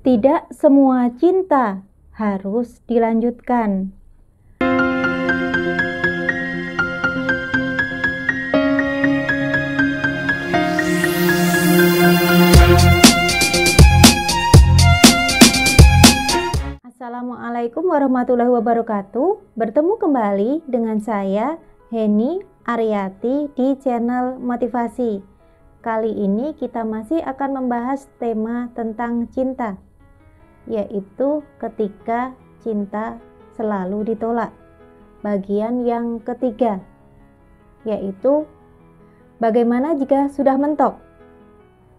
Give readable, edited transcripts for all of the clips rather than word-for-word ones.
Tidak semua cinta harus dilanjutkan. Assalamualaikum warahmatullahi wabarakatuh. Bertemu kembali dengan saya Heni Aryati di channel Motivasi. Kali ini kita masih akan membahas tema tentang cinta, yaitu ketika cinta selalu ditolak. Bagian yang ketiga, yaitu bagaimana jika sudah mentok.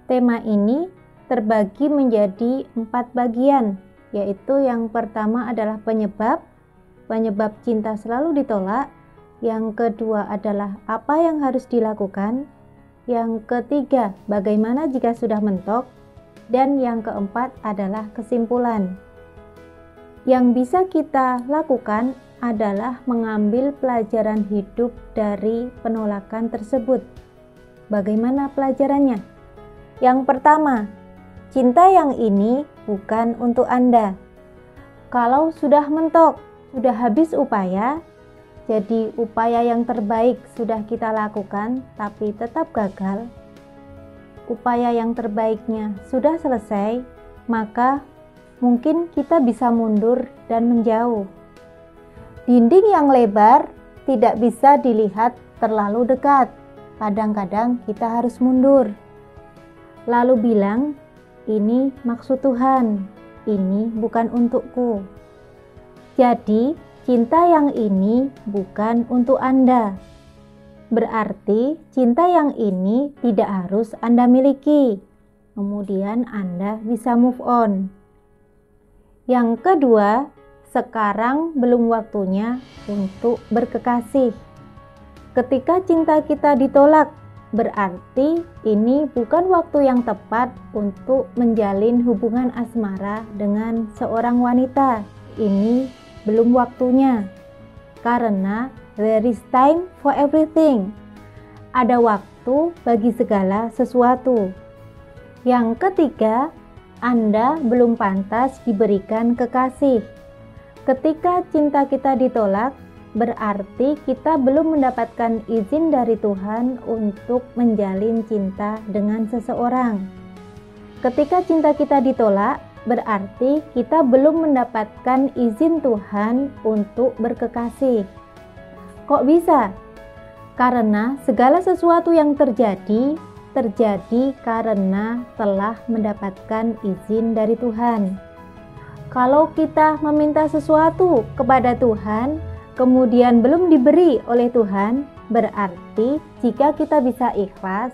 Tema ini terbagi menjadi 4 bagian, yaitu yang pertama adalah penyebab cinta selalu ditolak. Yang kedua adalah apa yang harus dilakukan. Yang ketiga, bagaimana jika sudah mentok. Dan yang keempat adalah kesimpulan. Yang bisa kita lakukan adalah mengambil pelajaran hidup dari penolakan tersebut. Bagaimana pelajarannya? Yang pertama, cinta yang ini bukan untuk Anda. Kalau sudah mentok, sudah habis upaya, jadi upaya yang terbaik sudah kita lakukan tapi tetap gagal, upaya yang terbaiknya sudah selesai, maka mungkin kita bisa mundur dan menjauh. Dinding yang lebar tidak bisa dilihat terlalu dekat. Kadang-kadang kita harus mundur. Lalu bilang, ini maksud Tuhan, ini bukan untukku. Jadi, cinta yang ini bukan untuk Anda. Berarti cinta yang ini tidak harus Anda miliki. Kemudian Anda bisa move on. Yang kedua, sekarang belum waktunya untuk berkekasih. Ketika cinta kita ditolak, berarti ini bukan waktu yang tepat untuk menjalin hubungan asmara dengan seorang wanita. Ini belum waktunya, karena there is time for everything. Ada waktu bagi segala sesuatu. Yang ketiga, Anda belum pantas diberikan kekasih. Ketika cinta kita ditolak, berarti kita belum mendapatkan izin dari Tuhan untuk menjalin cinta dengan seseorang. Ketika cinta kita ditolak, berarti kita belum mendapatkan izin Tuhan untuk berkekasih. Kok bisa? Karena segala sesuatu yang terjadi karena telah mendapatkan izin dari Tuhan. Kalau kita meminta sesuatu kepada Tuhan, kemudian belum diberi oleh Tuhan, berarti jika kita bisa ikhlas,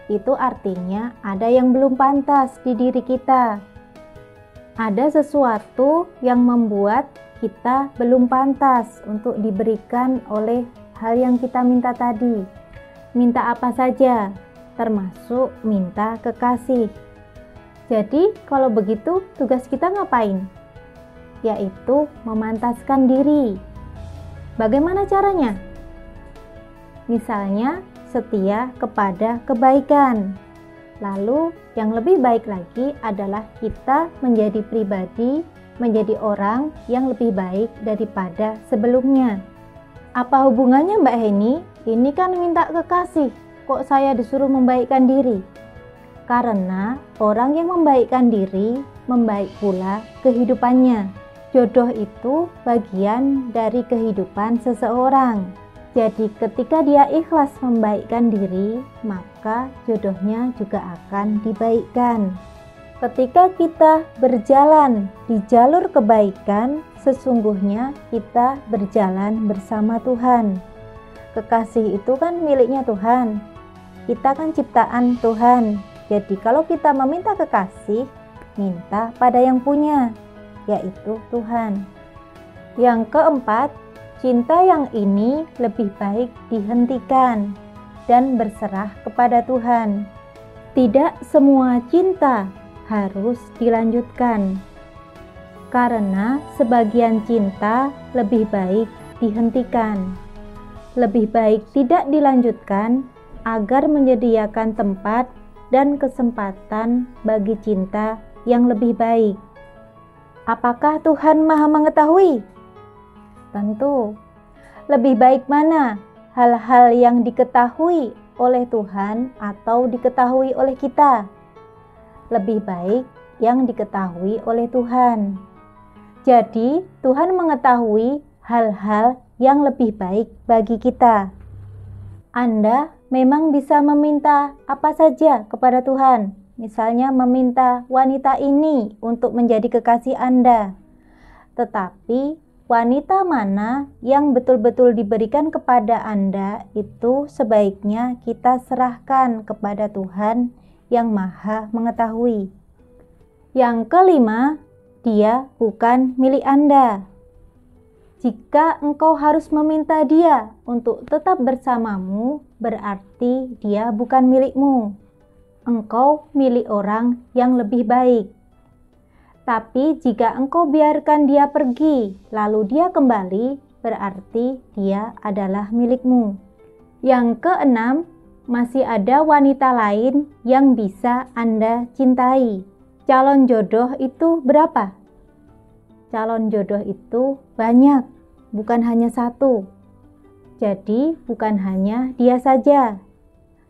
itu artinya ada yang belum pantas di diri kita. Ada sesuatu yang membuat kita belum pantas untuk diberikan oleh hal yang kita minta tadi. Minta apa saja, termasuk minta kekasih. Jadi kalau begitu tugas kita ngapain? Yaitu memantaskan diri. Bagaimana caranya? Misalnya setia kepada kebaikan. Lalu yang lebih baik lagi adalah kita menjadi pribadi, menjadi orang yang lebih baik daripada sebelumnya. Apa hubungannya Mbak Heni? Ini kan minta kekasih, kok saya disuruh membaikkan diri? Karena orang yang membaikkan diri, membaik pula kehidupannya. Jodoh itu bagian dari kehidupan seseorang. Jadi ketika dia ikhlas membaikkan diri, maka jodohnya juga akan dibaikkan. Ketika kita berjalan di jalur kebaikan, sesungguhnya kita berjalan bersama Tuhan. Kekasih itu kan miliknya Tuhan. Kita kan ciptaan Tuhan. Jadi kalau kita meminta kekasih, minta pada yang punya, yaitu Tuhan. Yang keempat, cinta yang ini lebih baik dihentikan dan berserah kepada Tuhan. Tidak semua cinta harus dilanjutkan, karena sebagian cinta lebih baik dihentikan. Lebih baik tidak dilanjutkan agar menyediakan tempat dan kesempatan bagi cinta yang lebih baik. Apakah Tuhan Maha mengetahui? Tentu. Lebih baik mana? Hal-hal yang diketahui oleh Tuhan atau diketahui oleh kita? Lebih baik yang diketahui oleh Tuhan. Jadi, Tuhan mengetahui hal-hal yang lebih baik bagi kita. Anda memang bisa meminta apa saja kepada Tuhan. Misalnya meminta wanita ini untuk menjadi kekasih Anda. Tetapi wanita mana yang betul-betul diberikan kepada Anda itu sebaiknya kita serahkan kepada Tuhan yang Maha mengetahui. Yang kelima, dia bukan milik Anda. Jika engkau harus meminta dia untuk tetap bersamamu, berarti dia bukan milikmu. Engkau milik orang yang lebih baik. Tapi jika engkau biarkan dia pergi, lalu dia kembali, berarti dia adalah milikmu. Yang keenam, masih ada wanita lain yang bisa Anda cintai. Calon jodoh itu berapa? Calon jodoh itu banyak, bukan hanya satu. Jadi bukan hanya dia saja.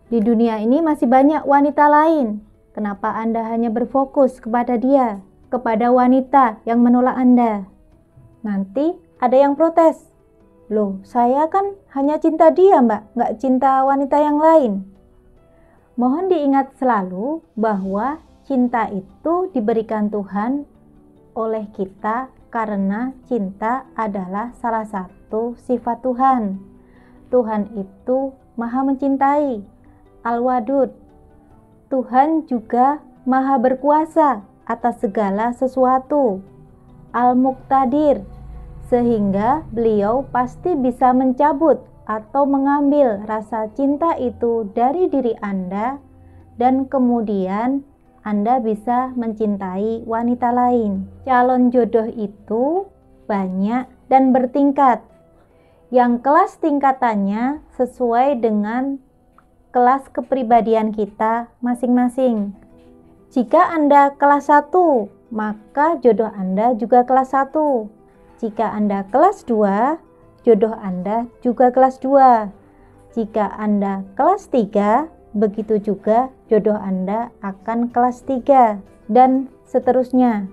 Di dunia ini masih banyak wanita lain. Kenapa Anda hanya berfokus kepada dia, kepada wanita yang menolak Anda? Nanti ada yang protes. Loh, saya kan hanya cinta dia, Mbak, nggak cinta wanita yang lain. Mohon diingat selalu bahwa cinta itu diberikan Tuhan oleh kita karena cinta adalah salah satu sifat Tuhan. Tuhan itu Maha mencintai, Al-Wadud. Tuhan juga Maha berkuasa atas segala sesuatu, Al-Muqtadir, sehingga beliau pasti bisa mencabut atau mengambil rasa cinta itu dari diri Anda dan kemudian Anda bisa mencintai wanita lain. Calon jodoh itu banyak dan bertingkat. Yang kelas tingkatannya sesuai dengan kelas kepribadian kita masing-masing. Jika Anda kelas 1, maka jodoh Anda juga kelas 1. Jika Anda kelas 2, jodoh Anda juga kelas 2. Jika Anda kelas 3, begitu juga jodoh Anda akan kelas 3 dan seterusnya.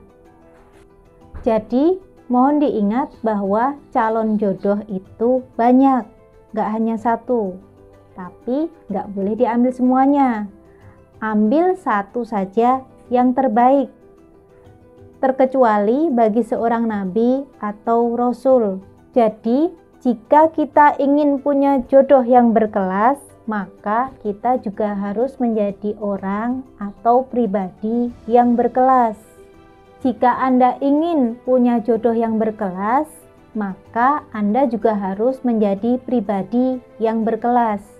Jadi mohon diingat bahwa calon jodoh itu banyak, gak hanya satu. Tapi gak boleh diambil semuanya. Ambil satu saja yang terbaik. Terkecuali bagi seorang nabi atau rasul. Jadi jika kita ingin punya jodoh yang berkelas, maka kita juga harus menjadi orang atau pribadi yang berkelas. Jika Anda ingin punya jodoh yang berkelas, maka Anda juga harus menjadi pribadi yang berkelas.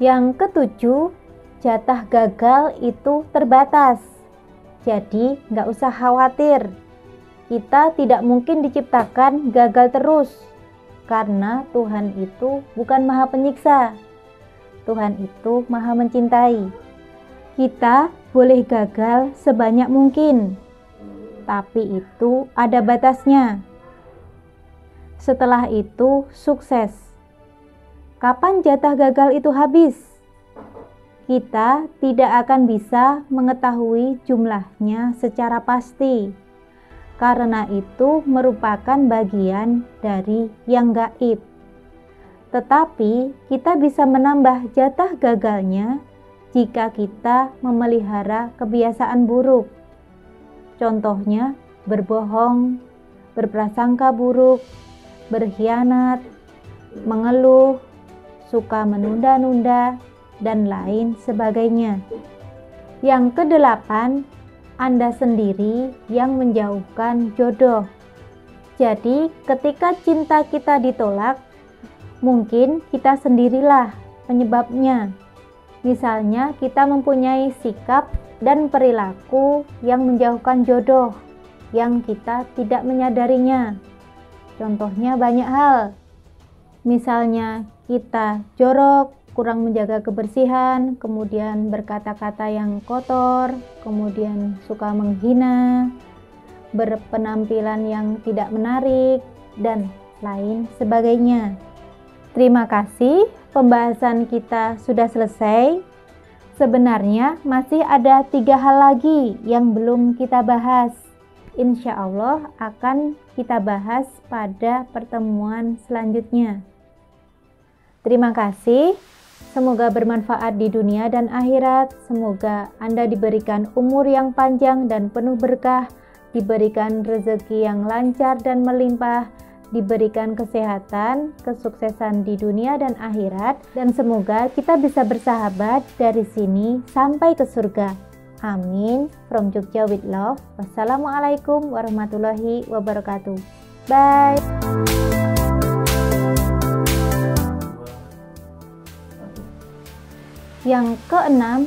Yang ketujuh, jatah gagal itu terbatas. Jadi nggak usah khawatir. Kita tidak mungkin diciptakan gagal terus, karena Tuhan itu bukan Maha Penyiksa. Tuhan itu Maha mencintai. Kita boleh gagal sebanyak mungkin, tapi itu ada batasnya. Setelah itu sukses. Kapan jatah gagal itu habis? Kita tidak akan bisa mengetahui jumlahnya secara pasti, karena itu merupakan bagian dari yang gaib. Tetapi kita bisa menambah jatah gagalnya jika kita memelihara kebiasaan buruk. Contohnya berbohong, berprasangka buruk, berkhianat, mengeluh, suka menunda-nunda, dan lain sebagainya. Yang kedelapan, Anda sendiri yang menjauhkan jodoh. Jadi ketika cinta kita ditolak, mungkin kita sendirilah penyebabnya. Misalnya kita mempunyai sikap dan perilaku yang menjauhkan jodoh, yang kita tidak menyadarinya. Contohnya banyak hal. Misalnya kita jorok, kurang menjaga kebersihan, kemudian berkata-kata yang kotor, kemudian suka menghina, berpenampilan yang tidak menarik, dan lain sebagainya. Terima kasih, pembahasan kita sudah selesai. Sebenarnya masih ada 3 hal lagi yang belum kita bahas. Insya Allah akan kita bahas pada pertemuan selanjutnya. Terima kasih. Semoga bermanfaat di dunia dan akhirat. Semoga Anda diberikan umur yang panjang dan penuh berkah, diberikan rezeki yang lancar dan melimpah, diberikan kesehatan, kesuksesan di dunia dan akhirat, dan semoga kita bisa bersahabat dari sini sampai ke surga. Amin. From Jogja with love. Wassalamualaikum warahmatullahi wabarakatuh. Bye. Yang keenam,